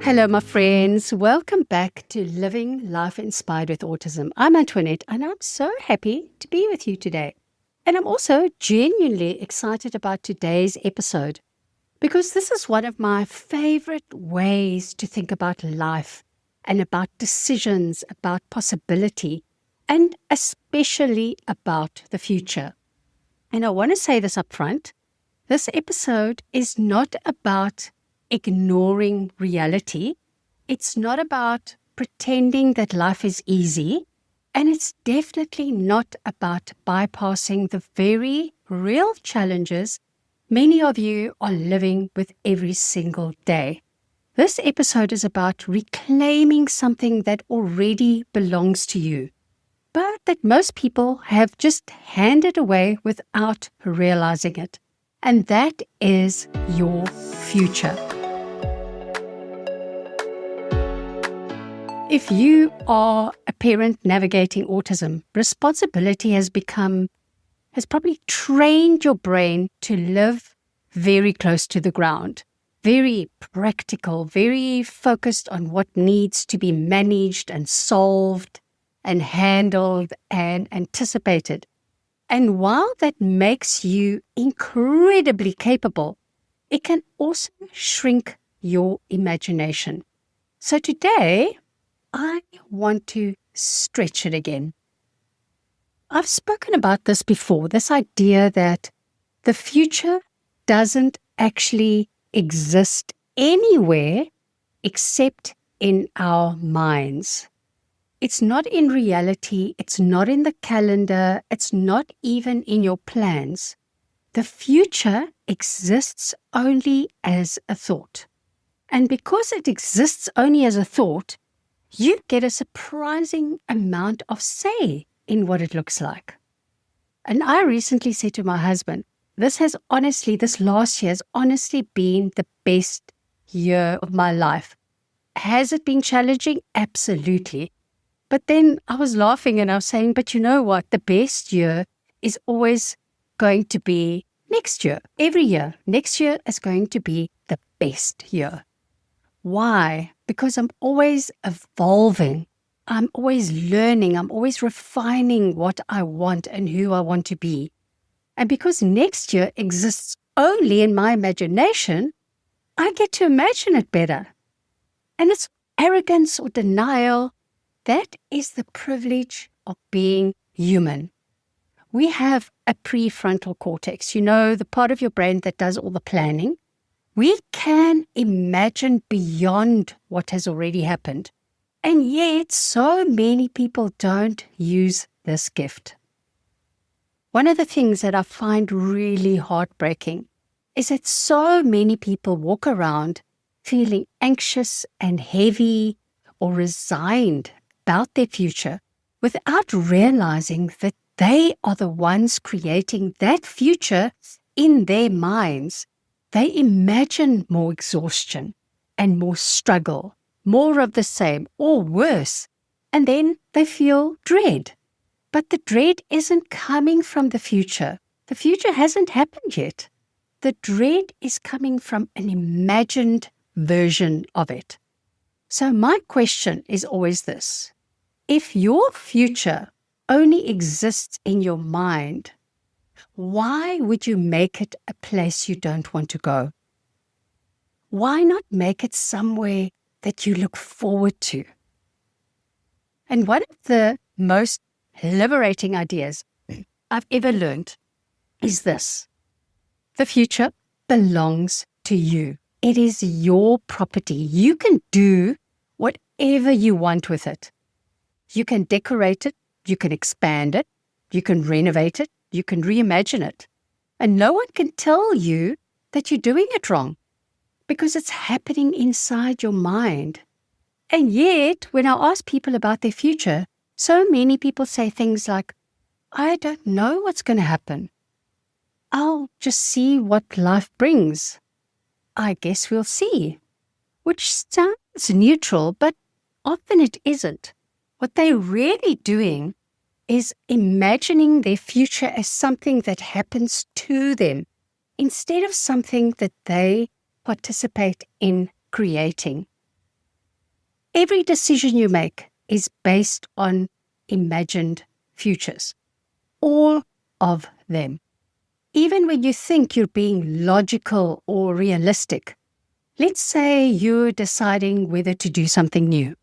Hello, my friends. Welcome back to Living Life Inspired with Autism. I'm Antoinette, and I'm so happy to be with you today. And I'm also genuinely excited about today's episode because this is one of my favorite ways to think about life and about decisions, about possibility, and especially about the future. And I want to say this up front. This episode is not about ignoring reality. It's not about pretending that life is easy. And it's definitely not about bypassing the very real challenges many of you are living with every single day. This episode is about reclaiming something that already belongs to you, but that most people have just handed away without realizing it. And that is your future. If you are a parent navigating autism, responsibility has probably trained your brain to live very close to the ground, very practical, very focused on what needs to be managed and solved and handled and anticipated. And while that makes you incredibly capable, it can also shrink your imagination. So today, I want to stretch it again. I've spoken about this before, this idea that the future doesn't actually exist anywhere except in our minds. It's not in reality, it's not in the calendar, it's not even in your plans. The future exists only as a thought. And because it exists only as a thought, you get a surprising amount of say in what it looks like. And I recently said to my husband, this last year has honestly been the best year of my life. Has it been challenging? Absolutely. But then I was laughing and I was saying, but you know what? The best year is always going to be next year. Every year. Next year is going to be the best year. Why? Because I'm always evolving. I'm always learning. I'm always refining what I want and who I want to be. And because next year exists only in my imagination, I get to imagine it better. And it's arrogance or denial. That is the privilege of being human. We have a prefrontal cortex, the part of your brain that does all the planning. We can imagine beyond what has already happened. And yet, so many people don't use this gift. One of the things that I find really heartbreaking is that so many people walk around feeling anxious and heavy or resigned about their future without realizing that they are the ones creating that future in their minds. They imagine more exhaustion and more struggle, more of the same or worse, and then they feel dread. But the dread isn't coming from the future. The future hasn't happened yet. The dread is coming from an imagined version of it. So my question is always this. If your future only exists in your mind, why would you make it a place you don't want to go? Why not make it somewhere that you look forward to? And one of the most liberating ideas I've ever learned is this. The future belongs to you. It is your property. You can do whatever you want with it. You can decorate it, you can expand it, you can renovate it, you can reimagine it. And no one can tell you that you're doing it wrong because it's happening inside your mind. And yet, when I ask people about their future, so many people say things like, I don't know what's going to happen. I'll just see what life brings. I guess we'll see. Which sounds neutral, but often it isn't. What they're really doing is imagining their future as something that happens to them instead of something that they participate in creating. Every decision you make is based on imagined futures. All of them. Even when you think you're being logical or realistic, let's say you're deciding whether to do something new,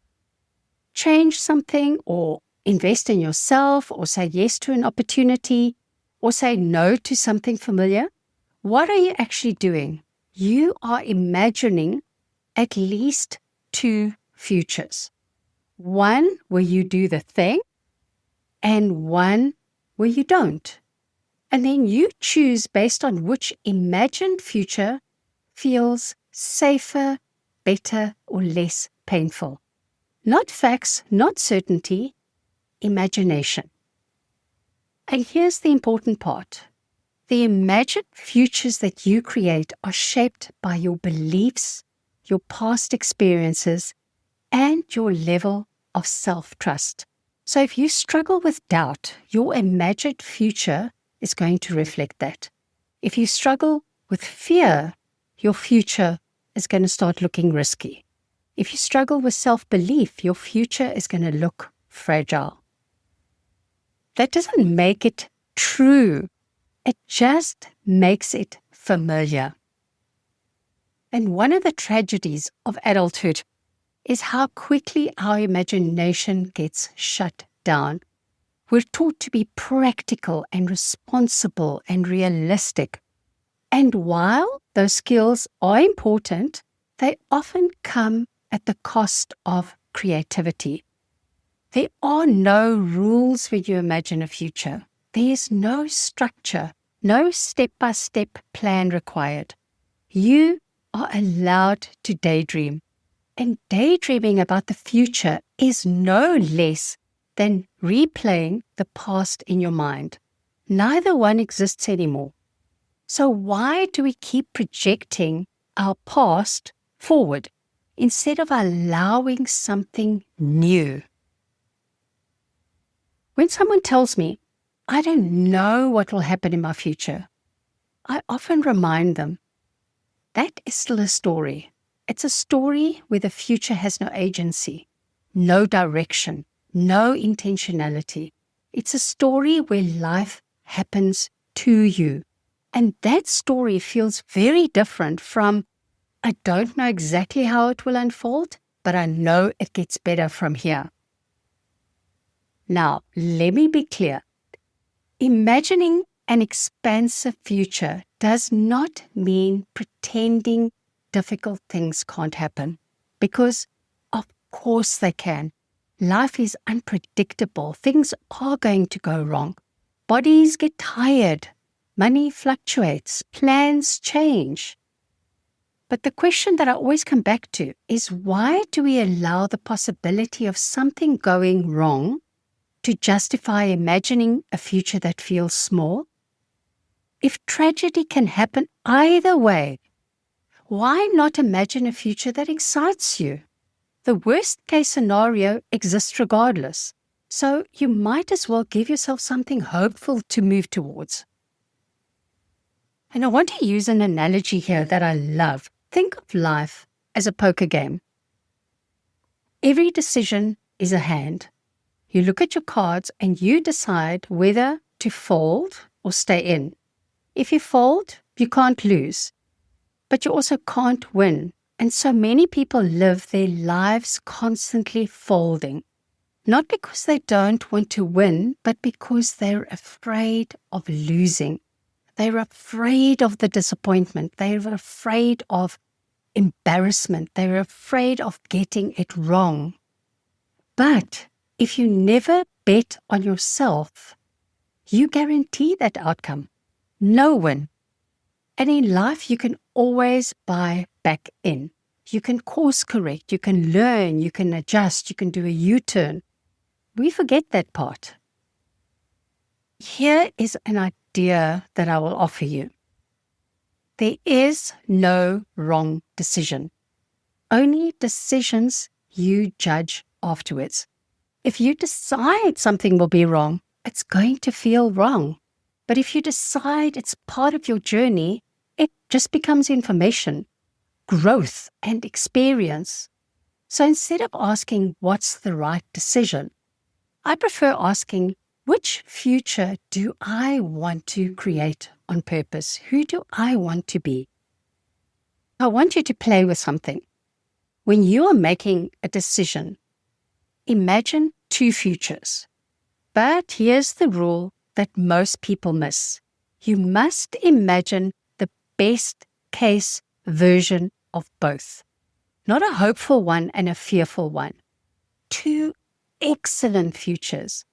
change something, or invest in yourself, or say yes to an opportunity, or say no to something familiar. What are you actually doing? You are imagining at least two futures. One where you do the thing, and one where you don't. And then you choose based on which imagined future feels safer, better, or less painful. Not facts, not certainty, imagination. And here's the important part. The imagined futures that you create are shaped by your beliefs, your past experiences, and your level of self-trust. So if you struggle with doubt, your imagined future is going to reflect that. If you struggle with fear, your future is going to start looking risky. If you struggle with self-belief, your future is going to look fragile. That doesn't make it true. It just makes it familiar. And one of the tragedies of adulthood is how quickly our imagination gets shut down. We're taught to be practical and responsible and realistic. And while those skills are important, they often come at the cost of creativity. There are no rules when you imagine a future. There is no structure, no step-by-step plan required. You are allowed to daydream. And daydreaming about the future is no less than replaying the past in your mind. Neither one exists anymore. So why do we keep projecting our past forward instead of allowing something new? When someone tells me, I don't know what will happen in my future, I often remind them, that is still a story. It's a story where the future has no agency, no direction, no intentionality. It's a story where life happens to you. And that story feels very different from, I don't know exactly how it will unfold, but I know it gets better from here. Now, let me be clear. Imagining an expansive future does not mean pretending difficult things can't happen, because of course they can. Life is unpredictable. Things are going to go wrong. Bodies get tired. Money fluctuates. Plans change. But the question that I always come back to is, why do we allow the possibility of something going wrong to justify imagining a future that feels small? If tragedy can happen either way, why not imagine a future that excites you? The worst case scenario exists regardless, so you might as well give yourself something hopeful to move towards. And I want to use an analogy here that I love. Think of life as a poker game. Every decision is a hand. You look at your cards and you decide whether to fold or stay in. If you fold, you can't lose, but you also can't win. And so many people live their lives constantly folding, not because they don't want to win, but because they're afraid of losing. They're afraid of the disappointment. They're afraid of embarrassment. They're afraid of getting it wrong. But if you never bet on yourself, you guarantee that outcome. No win. And in life, you can always buy back in. You can course correct, you can learn, you can adjust, you can do a U-turn. We forget that part. Here is an idea that I will offer you. There is no wrong decision. Only decisions you judge afterwards. If you decide something will be wrong, it's going to feel wrong. But if you decide it's part of your journey, it just becomes information, growth, and experience. So instead of asking, what's the right decision? I prefer asking, which future do I want to create on purpose? Who do I want to be? I want you to play with something. When you are making a decision, imagine two futures. But here's the rule that most people miss. You must imagine the best case version of both. Not a hopeful one and a fearful one. Two excellent futures.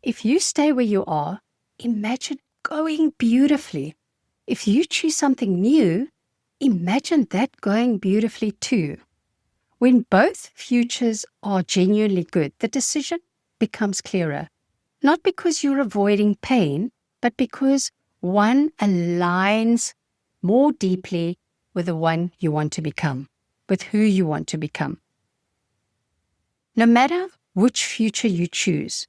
If you stay where you are, imagine going beautifully. If you choose something new, imagine that going beautifully too. When both futures are genuinely good, the decision becomes clearer. Not because you're avoiding pain, but because one aligns more deeply with the one you want to become, with who you want to become. No matter which future you choose,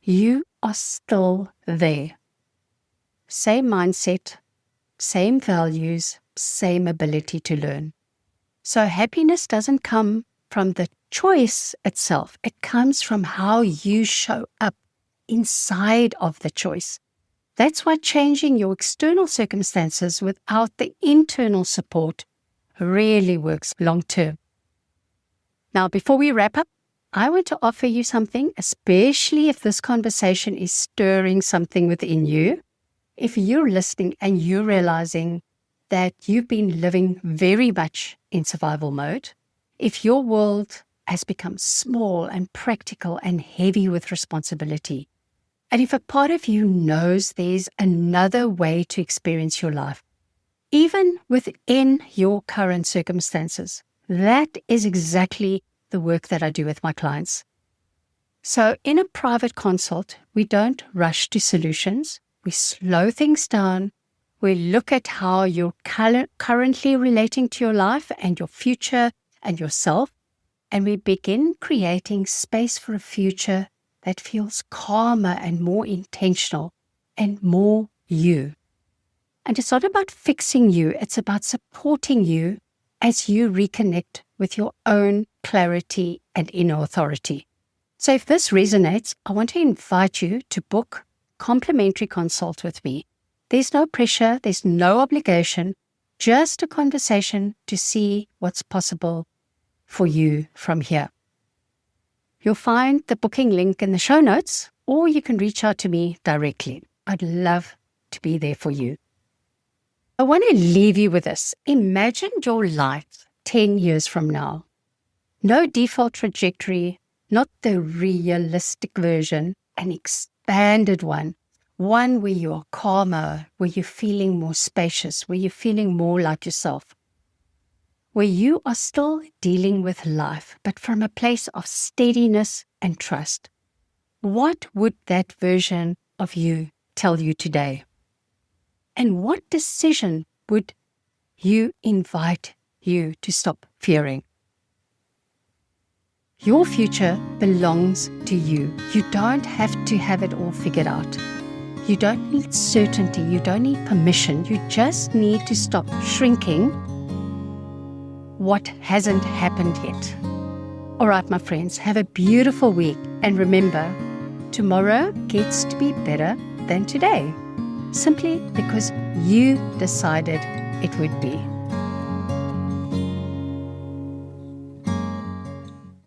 you are still there. Same mindset, same values, same ability to learn. So happiness doesn't come from the choice itself. It comes from how you show up inside of the choice. That's why changing your external circumstances without the internal support really works long term. Now, before we wrap up, I want to offer you something, especially if this conversation is stirring something within you. If you're listening and you're realizing that you've been living very much in survival mode, if your world has become small and practical and heavy with responsibility, and if a part of you knows there's another way to experience your life, even within your current circumstances, that is exactly the work that I do with my clients. So in a private consult, we don't rush to solutions. We slow things down. We look at how you're currently relating to your life and your future and yourself, and we begin creating space for a future that feels calmer and more intentional and more you. And it's not about fixing you, it's about supporting you as you reconnect with your own clarity and inner authority. So if this resonates, I want to invite you to book a complimentary consult with me. There's no pressure, there's no obligation, just a conversation to see what's possible for you from here. You'll find the booking link in the show notes, or you can reach out to me directly. I'd love to be there for you. I want to leave you with this. Imagine your life 10 years from now. No default trajectory, not the realistic version, an expanded one where you are calmer, where you're feeling more spacious, where you're feeling more like yourself, where you are still dealing with life, but from a place of steadiness and trust. What would that version of you tell you today? And what decision would you invite you to stop fearing? Your future belongs to you. You don't have to have it all figured out. You don't need certainty. You don't need permission. You just need to stop shrinking what hasn't happened yet. All right, my friends, have a beautiful week. And remember, tomorrow gets to be better than today, simply because you decided it would be.